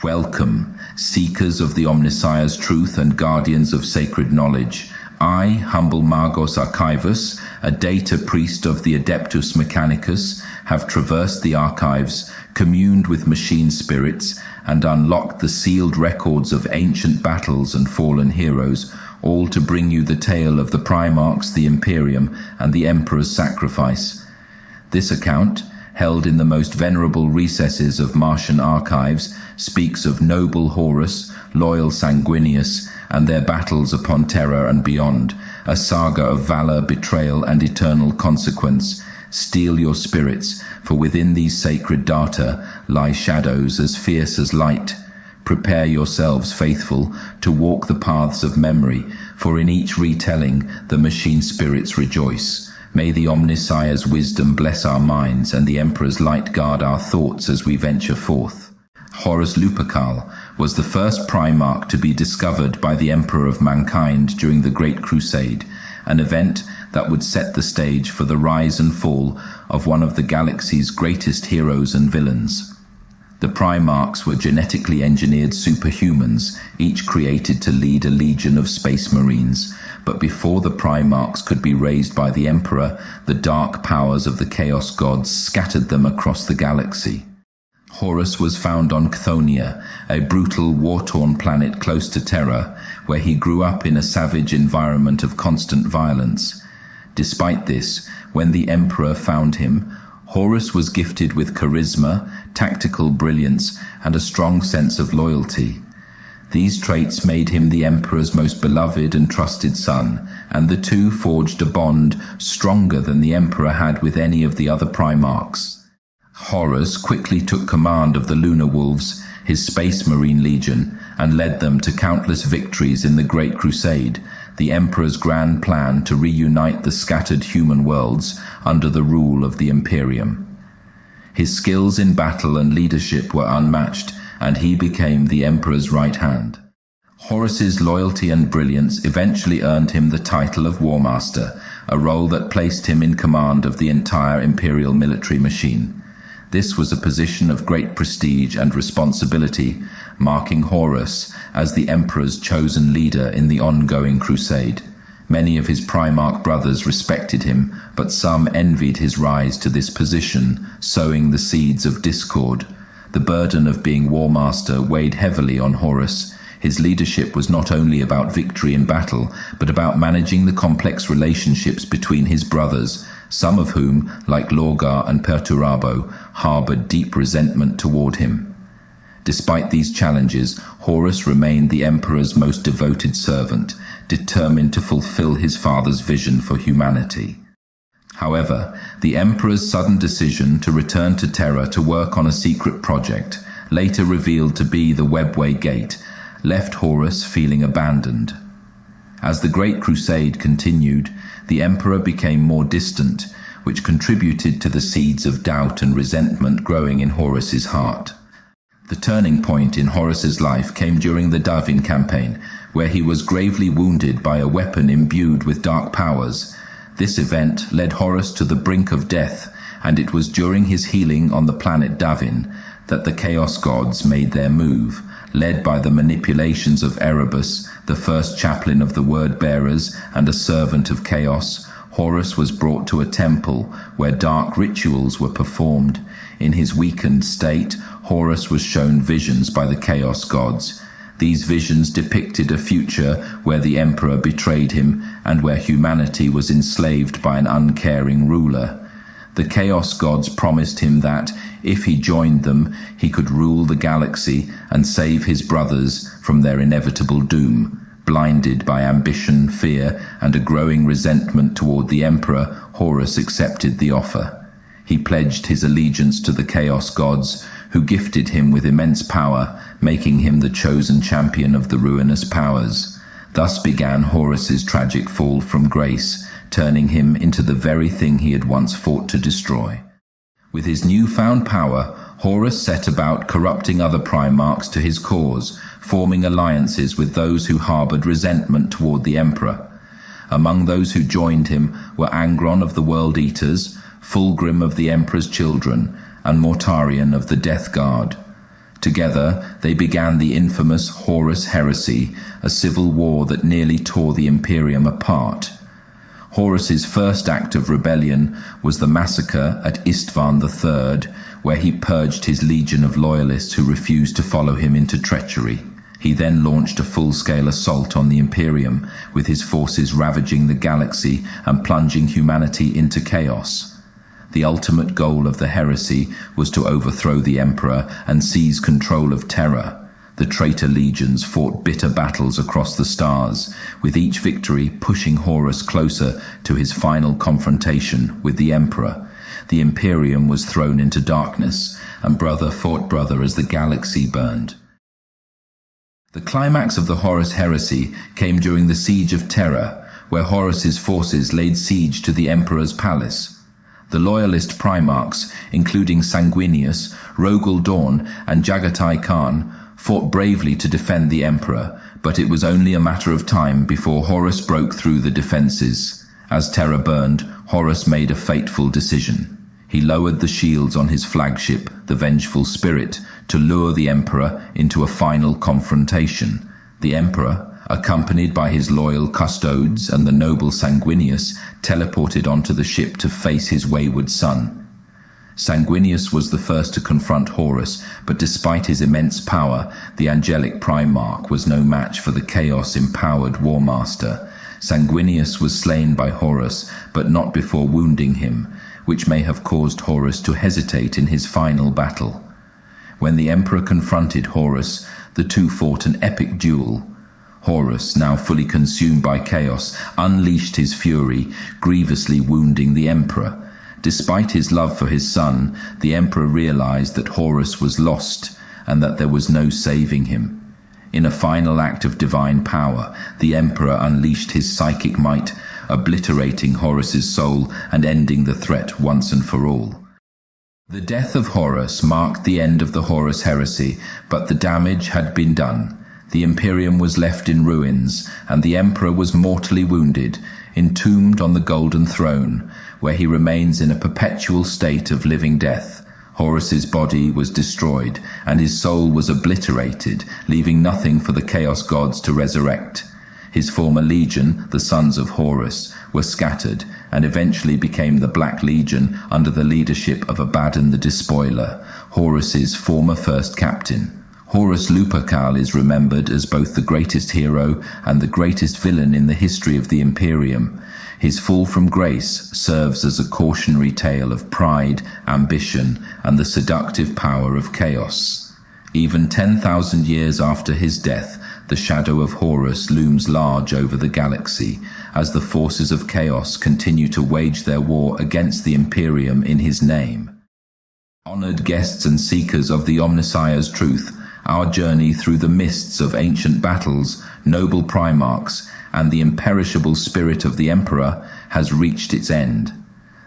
Welcome, seekers of the Omnissiah's truth and guardians of sacred knowledge. I, humble Magos Archivus, a data priest of the Adeptus Mechanicus, have traversed the archives, communed with machine spirits, and unlocked the sealed records of ancient battles and fallen heroes, all to bring you the tale of the Primarchs, the Imperium, and the Emperor's sacrifice. This account, held in the most venerable recesses of Martian archives, speaks of noble Horus, loyal Sanguinius, and their battles upon Terra and beyond, a saga of valor, betrayal, and eternal consequence. Steel your spirits, for within these sacred data lie shadows as fierce as light. Prepare yourselves, faithful, to walk the paths of memory, for in each retelling the machine spirits rejoice. May the Omnissiah's wisdom bless our minds, and the Emperor's light guard our thoughts as we venture forth. Horus Lupercal was the first Primarch to be discovered by the Emperor of Mankind during the Great Crusade, an event that would set the stage for the rise and fall of one of the galaxy's greatest heroes and villains. The Primarchs were genetically engineered superhumans, each created to lead a legion of space marines. But before the Primarchs could be raised by the Emperor, the dark powers of the Chaos Gods scattered them across the galaxy. Horus was found on Cthonia, a brutal, war-torn planet close to Terra, where he grew up in a savage environment of constant violence. Despite this, when the Emperor found him, Horus was gifted with charisma, tactical brilliance, and a strong sense of loyalty. These traits made him the Emperor's most beloved and trusted son, and the two forged a bond stronger than the Emperor had with any of the other Primarchs. Horus quickly took command of the Lunar Wolves, his Space Marine Legion, and led them to countless victories in the Great Crusade, the Emperor's grand plan to reunite the scattered human worlds under the rule of the Imperium. His skills in battle and leadership were unmatched, and he became the Emperor's right hand. Horus's loyalty and brilliance eventually earned him the title of Warmaster, a role that placed him in command of the entire Imperial military machine. This was a position of great prestige and responsibility, marking Horus as the Emperor's chosen leader in the ongoing crusade. Many of his Primarch brothers respected him, but some envied his rise to this position, sowing the seeds of discord. The burden of being Warmaster weighed heavily on Horus. His leadership was not only about victory in battle, but about managing the complex relationships between his brothers, some of whom, like Lorgar and Perturabo, harbored deep resentment toward him. Despite these challenges, Horus remained the Emperor's most devoted servant, determined to fulfill his father's vision for humanity. However, the Emperor's sudden decision to return to Terra to work on a secret project, later revealed to be the Webway Gate, left Horus feeling abandoned. As the Great Crusade continued, the Emperor became more distant, which contributed to the seeds of doubt and resentment growing in Horus's heart. The turning point in Horus's life came during the Davin campaign, where he was gravely wounded by a weapon imbued with dark powers. This event led Horus to the brink of death, and it was during his healing on the planet Davin that the Chaos Gods made their move. Led by the manipulations of Erebus, the first chaplain of the Word-Bearers and a servant of Chaos, Horus was brought to a temple where dark rituals were performed. In his weakened state, Horus was shown visions by the Chaos Gods. These visions depicted a future where the Emperor betrayed him and where humanity was enslaved by an uncaring ruler. The Chaos Gods promised him that, if he joined them, he could rule the galaxy and save his brothers from their inevitable doom. Blinded by ambition, fear, and a growing resentment toward the Emperor, Horus accepted the offer. He pledged his allegiance to the Chaos Gods, who gifted him with immense power, making him the chosen champion of the ruinous powers. Thus began Horus's tragic fall from grace, turning him into the very thing he had once fought to destroy. With his newfound power, Horus set about corrupting other Primarchs to his cause, forming alliances with those who harbored resentment toward the Emperor. Among those who joined him were Angron of the World Eaters, Fulgrim of the Emperor's Children, and Mortarion of the Death Guard. Together, they began the infamous Horus Heresy, a civil war that nearly tore the Imperium apart. Horus's first act of rebellion was the massacre at Istvan III, where he purged his legion of loyalists who refused to follow him into treachery. He then launched a full-scale assault on the Imperium, with his forces ravaging the galaxy and plunging humanity into chaos. The ultimate goal of the heresy was to overthrow the Emperor and seize control of Terra. The traitor legions fought bitter battles across the stars, with each victory pushing Horus closer to his final confrontation with the Emperor. The Imperium was thrown into darkness, and brother fought brother as the galaxy burned. The climax of the Horus Heresy came during the Siege of Terra, where Horus's forces laid siege to the Emperor's palace. The loyalist Primarchs, including Sanguinius, Rogul Dorn, and Jagatai Khan, fought bravely to defend the Emperor, but it was only a matter of time before Horus broke through the defenses. As Terra burned, Horus made a fateful decision. He lowered the shields on his flagship, the Vengeful Spirit, to lure the Emperor into a final confrontation. The Emperor, accompanied by his loyal custodes and the noble Sanguinius, teleported onto the ship to face his wayward son. Sanguinius was the first to confront Horus, but despite his immense power, the angelic Primarch was no match for the chaos-empowered Warmaster. Sanguinius was slain by Horus, but not before wounding him, which may have caused Horus to hesitate in his final battle. When the Emperor confronted Horus, the two fought an epic duel. Horus, now fully consumed by chaos, unleashed his fury, grievously wounding the Emperor. Despite his love for his son, the Emperor realized that Horus was lost and that there was no saving him. In a final act of divine power, the Emperor unleashed his psychic might, obliterating Horus's soul and ending the threat once and for all. The death of Horus marked the end of the Horus Heresy, but the damage had been done. The Imperium was left in ruins, and the Emperor was mortally wounded, entombed on the Golden Throne, where he remains in a perpetual state of living death. Horus's body was destroyed, and his soul was obliterated, leaving nothing for the Chaos Gods to resurrect. His former legion, the Sons of Horus, were scattered, and eventually became the Black Legion under the leadership of Abaddon the Despoiler, Horus's former first captain. Horus Lupercal is remembered as both the greatest hero and the greatest villain in the history of the Imperium. His fall from grace serves as a cautionary tale of pride, ambition, and the seductive power of chaos. Even 10,000 years after his death, the shadow of Horus looms large over the galaxy, as the forces of chaos continue to wage their war against the Imperium in his name. Honored guests and seekers of the Omnissiah's truth, our journey through the mists of ancient battles, noble Primarchs, and the imperishable spirit of the Emperor has reached its end.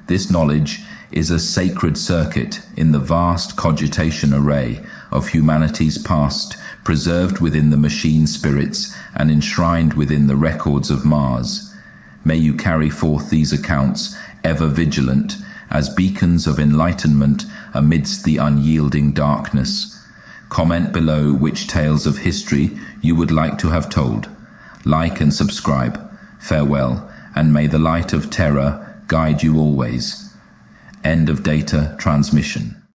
This knowledge is a sacred circuit in the vast cogitation array of humanity's past, preserved within the machine spirits and enshrined within the records of Mars. May you carry forth these accounts, ever vigilant, as beacons of enlightenment amidst the unyielding darkness. Comment below which tales of history you would like to have told. Like and subscribe. Farewell, and may the light of Terra guide you always. End of data transmission.